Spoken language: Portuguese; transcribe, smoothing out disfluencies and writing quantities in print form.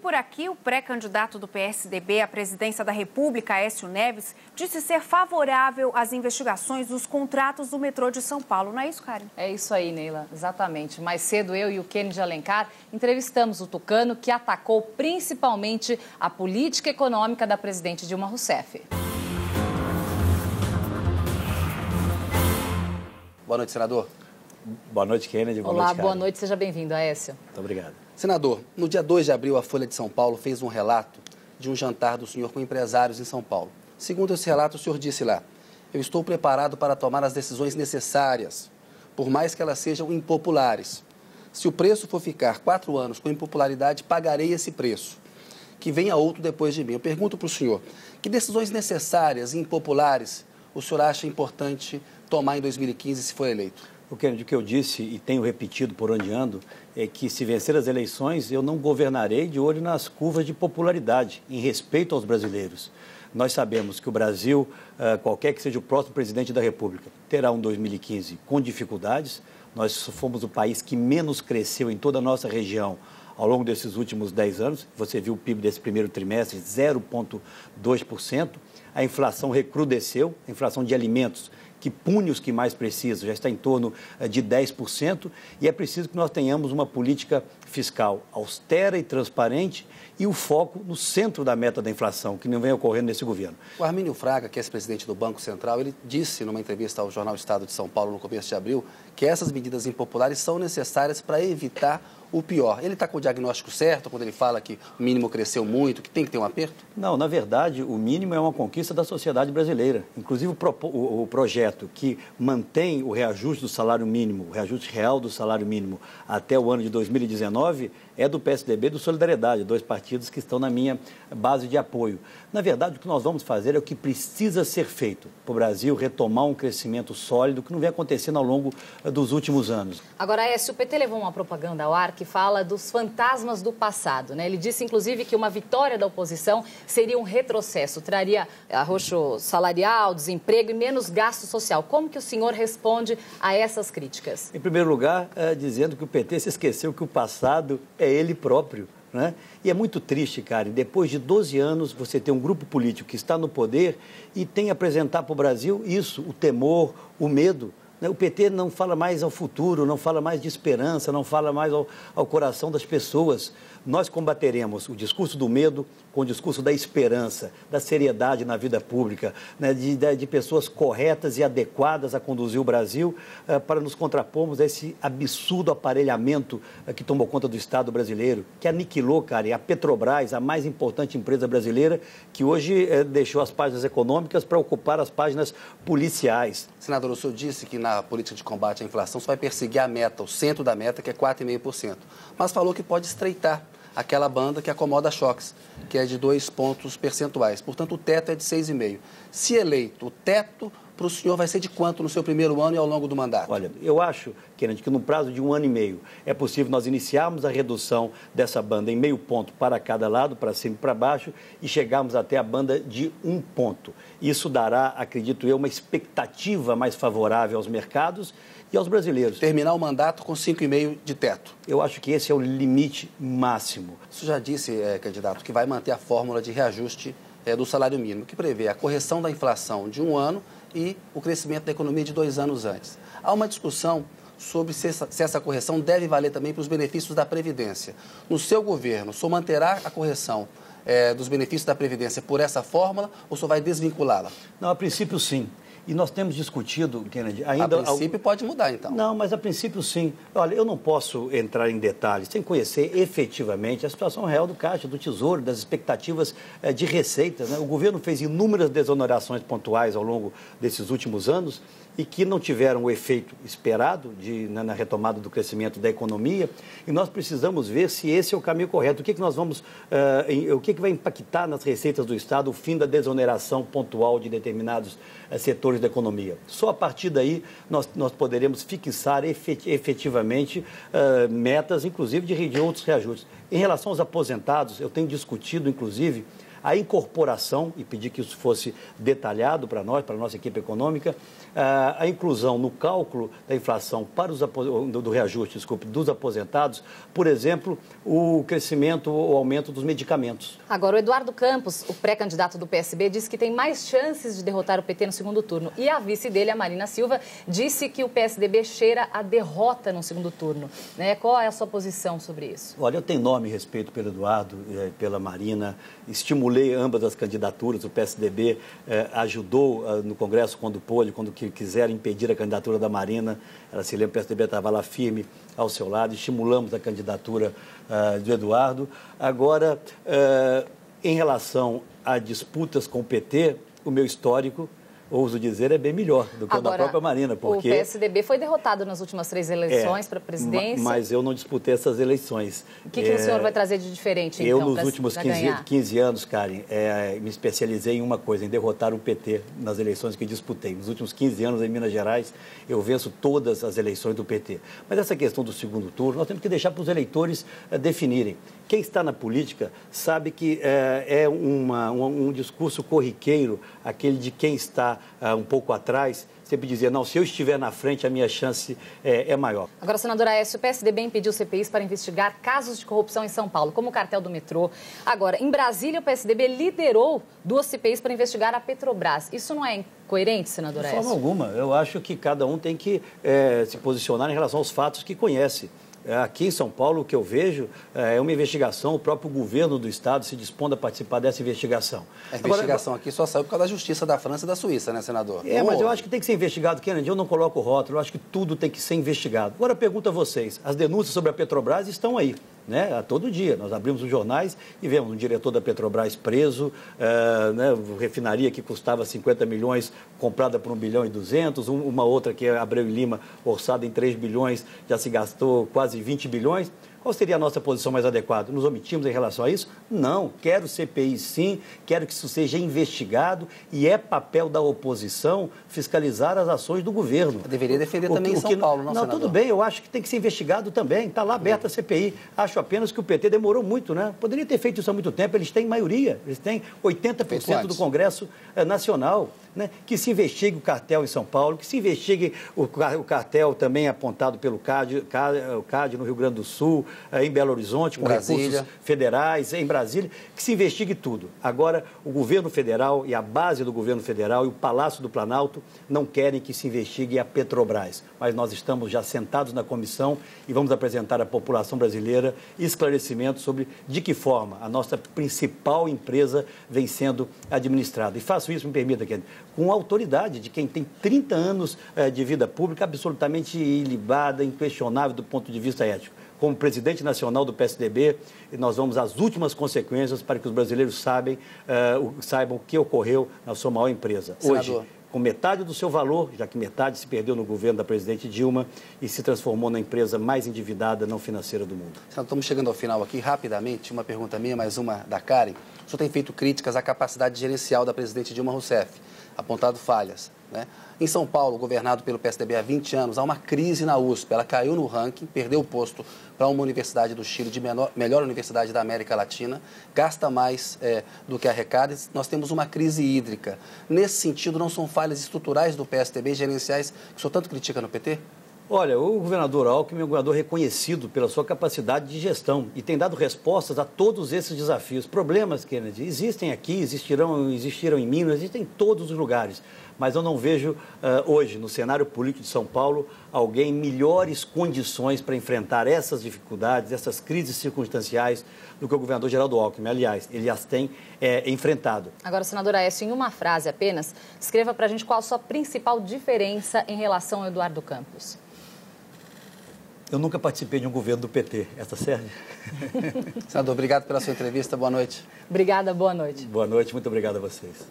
por aqui, o pré-candidato do PSDB à presidência da República, Aécio Neves, disse ser favorável às investigações dos contratos do metrô de São Paulo. Não é isso, Karen? É isso aí, Neila, exatamente. Mais cedo, eu e o Kennedy Alencar entrevistamos o tucano, que atacou principalmente a política econômica da presidente Dilma Rousseff. Boa noite, senador. Boa noite, Kennedy. Olá, noite, boa noite. Seja bem-vindo, Aécio. Muito obrigado. Senador, no dia 2 de abril, a Folha de São Paulo fez um relato de um jantar do senhor com empresários em São Paulo. Segundo esse relato, o senhor disse lá: eu estou preparado para tomar as decisões necessárias, por mais que elas sejam impopulares. Se o preço for ficar 4 anos com impopularidade, pagarei esse preço. Que venha outro depois de mim. Eu pergunto para o senhor, que decisões necessárias e impopulares o senhor acha importante tomar em 2015 se for eleito? O que eu disse e tenho repetido por onde ando é que, se vencer as eleições, eu não governarei de olho nas curvas de popularidade, em respeito aos brasileiros. Nós sabemos que o Brasil, qualquer que seja o próximo presidente da República, terá um 2015 com dificuldades. Nós fomos o país que menos cresceu em toda a nossa região ao longo desses últimos 10 anos. Você viu o PIB desse primeiro trimestre, 0,2%. A inflação recrudesceu, a inflação de alimentos, que pune os que mais precisam, já está em torno de 10%, e é preciso que nós tenhamos uma política fiscal austera e transparente e o foco no centro da meta da inflação, que não vem ocorrendo nesse governo. O Armínio Fraga, que é ex-presidente do Banco Central, ele disse numa entrevista ao jornal Estado de São Paulo no começo de abril que essas medidas impopulares são necessárias para evitar o pior. Ele está com o diagnóstico certo quando ele fala que o mínimo cresceu muito, que tem que ter um aperto? Não, na verdade, o mínimo é uma conquista da sociedade brasileira. Inclusive, o projeto que mantém o reajuste do salário mínimo, o reajuste real do salário mínimo até o ano de 2019, é do PSDB e do Solidariedade, 2 partidos que estão na minha base de apoio. Na verdade, o que nós vamos fazer é o que precisa ser feito para o Brasil retomar um crescimento sólido que não vem acontecendo ao longo dos últimos anos. Agora, Aécio, o PT levou uma propaganda ao ar que fala dos fantasmas do passado, né? Ele disse, inclusive, que uma vitória da oposição seria um retrocesso, traria arroxo salarial, desemprego e menos gasto social. Como que o senhor responde a essas críticas? Em primeiro lugar, dizendo que o PT se esqueceu que o passado é ele próprio, né? E é muito triste, Karen, depois de 12 anos você tem um grupo político que está no poder e tem a apresentar para o Brasil isso, o temor, o medo. O PT não fala mais ao futuro, não fala mais de esperança, não fala mais ao coração das pessoas. Nós combateremos o discurso do medo com o discurso da esperança, da seriedade na vida pública, né, de pessoas corretas e adequadas a conduzir o Brasil para nos contrapormos a esse absurdo aparelhamento que tomou conta do Estado brasileiro, que aniquilou, cara, a Petrobras, a mais importante empresa brasileira, que hoje deixou as páginas econômicas para ocupar as páginas policiais. Senador, o senhor disse que na política de combate à inflação você vai perseguir a meta, o centro da meta, que é 4,5%. Mas falou que pode estreitar aquela banda que acomoda choques, que é de 2 pontos percentuais. Portanto, o teto é de 6,5%. Se eleito, o teto para o senhor vai ser de quanto no seu primeiro ano e ao longo do mandato? Olha, eu acho, Kennedy, que no prazo de 1 ano e meio é possível nós iniciarmos a redução dessa banda em 0,5 ponto para cada lado, para cima e para baixo, e chegarmos até a banda de 1 ponto. Isso dará, acredito eu, uma expectativa mais favorável aos mercados e aos brasileiros. Terminar o mandato com 5,5% de teto. Eu acho que esse é o limite máximo. O senhor já disse, candidato, que vai manter a fórmula de reajuste do salário mínimo, que prevê a correção da inflação de 1 ano e o crescimento da economia de 2 anos antes. Há uma discussão sobre se essa correção deve valer também para os benefícios da Previdência. No seu governo, o senhor manterá a correção dos benefícios da Previdência por essa fórmula ou o senhor vai desvinculá-la? Não, a princípio sim. E nós temos discutido, Kennedy, ainda... A princípio pode mudar, então. Não, mas a princípio sim. Olha, eu não posso entrar em detalhes sem conhecer efetivamente a situação real do Caixa, do Tesouro, das expectativas de receitas, né? O governo fez inúmeras desonerações pontuais ao longo desses últimos anos e que não tiveram o efeito esperado na retomada do crescimento da economia, e nós precisamos ver se esse é o caminho correto. O que nós vamos, o que vai impactar nas receitas do Estado o fim da desoneração pontual de determinados setores da economia. Só a partir daí nós poderemos fixar efetivamente metas, inclusive de outros reajustes. Em relação aos aposentados, eu tenho discutido, inclusive, a incorporação, e pedir que isso fosse detalhado para nós, para a nossa equipe econômica, a inclusão no cálculo da inflação para do reajuste, desculpe, dos aposentados, por exemplo, o crescimento ou aumento dos medicamentos. Agora, o Eduardo Campos, o pré-candidato do PSB, disse que tem mais chances de derrotar o PT no segundo turno. E a vice dele, a Marina Silva, disse que o PSDB cheira a derrota no segundo turno. Né? Qual é a sua posição sobre isso? Olha, eu tenho enorme respeito pelo Eduardo, pela Marina, estimulei ambas as candidaturas, o PSDB ajudou no Congresso quando pôde, quando quiseram impedir a candidatura da Marina, ela se lembra, o PSDB estava lá firme ao seu lado, estimulamos a candidatura do Eduardo. Agora, em relação a disputas com o PT, o meu histórico, ouso dizer, é bem melhor do que o da própria Marina, porque... O PSDB foi derrotado nas últimas 3 eleições para a presidência. Mas eu não disputei essas eleições. O que o senhor vai trazer de diferente, então, eu, nos últimos 15 anos, Karen, me especializei em uma coisa, em derrotar o PT nas eleições que disputei. Nos últimos 15 anos, em Minas Gerais, eu venço todas as eleições do PT. Mas essa questão do segundo turno, nós temos que deixar para os eleitores definirem. Quem está na política sabe que é um discurso corriqueiro, aquele de quem está um pouco atrás, sempre dizia, não, se eu estiver na frente, a minha chance é maior. Agora, senadora Aécio, o PSDB impediu CPIs para investigar casos de corrupção em São Paulo, como o cartel do metrô. Agora, em Brasília, o PSDB liderou 2 CPIs para investigar a Petrobras. Isso não é incoerente, senadora Aécio? De forma alguma. Eu acho que cada um tem que se posicionar em relação aos fatos que conhece. Aqui em São Paulo, o que eu vejo é uma investigação, o próprio governo do Estado se dispondo a participar dessa investigação. A investigação aqui só saiu por causa da justiça da França e da Suíça, né, senador? Mas eu acho que tem que ser investigado, Kennedy. Eu não coloco o rótulo, eu acho que tudo tem que ser investigado. Agora, eu pergunto a vocês, as denúncias sobre a Petrobras estão aí. Né, a todo dia. Nós abrimos os jornais e vemos um diretor da Petrobras preso, refinaria que custava 50 milhões, comprada por 1 bilhão e 200, uma outra que é Abreu e Lima, orçada em 3 bilhões, já se gastou quase 20 bilhões. Qual seria a nossa posição mais adequada? Nos omitimos em relação a isso? Não. Quero CPI sim, quero que isso seja investigado e é papel da oposição fiscalizar as ações do governo. Eu deveria defender também em São Paulo, não, senador? Tudo bem, eu acho que tem que ser investigado também. Está lá aberta a CPI. Acho apenas que o PT demorou muito, né? Poderia ter feito isso há muito tempo. Eles têm maioria, eles têm 80% do Congresso Nacional. Né? Que se investigue o cartel em São Paulo, que se investigue o cartel também apontado pelo CAD no Rio Grande do Sul, em Belo Horizonte, com recursos federais, em Brasília, que se investigue tudo. Agora, o governo federal e a base do governo federal e o Palácio do Planalto não querem que se investigue a Petrobras, mas nós estamos já sentados na comissão e vamos apresentar à população brasileira esclarecimentos sobre de que forma a nossa principal empresa vem sendo administrada. E faço isso, me permita, Kennedy, com a autoridade de quem tem 30 anos de vida pública absolutamente ilibada, inquestionável do ponto de vista ético. Como presidente nacional do PSDB, nós vamos às últimas consequências para que os brasileiros saibam o que ocorreu na sua maior empresa. Senador. Hoje, com metade do seu valor, já que metade se perdeu no governo da presidente Dilma e se transformou na empresa mais endividada não financeira do mundo. Senador, estamos chegando ao final aqui, rapidamente, uma pergunta minha, mais uma da Karen. O senhor tem feito críticas à capacidade gerencial da presidente Dilma Rousseff, apontado falhas, né? Em São Paulo, governado pelo PSDB há 20 anos, há uma crise na USP. Ela caiu no ranking, perdeu o posto para uma universidade do Chile, de melhor universidade da América Latina, gasta mais do que arrecada. Nós temos uma crise hídrica. Nesse sentido, não são falhas estruturais do PSDB, gerenciais, que o senhor tanto critica no PT? Olha, o governador Alckmin é um governador reconhecido pela sua capacidade de gestão e tem dado respostas a todos esses desafios. Problemas, Kennedy, existem aqui, existiram em Minas, existem em todos os lugares. Mas eu não vejo hoje, no cenário político de São Paulo, alguém em melhores condições para enfrentar essas dificuldades, essas crises circunstanciais do que o governador Geraldo Alckmin. Aliás, ele as tem enfrentado. Agora, senadora Aécio, em uma frase apenas, escreva para a gente qual a sua principal diferença em relação ao Eduardo Campos. Eu nunca participei de um governo do PT. Essa serve? Senador, obrigado pela sua entrevista. Boa noite. Obrigada, boa noite. Boa noite, muito obrigado a vocês.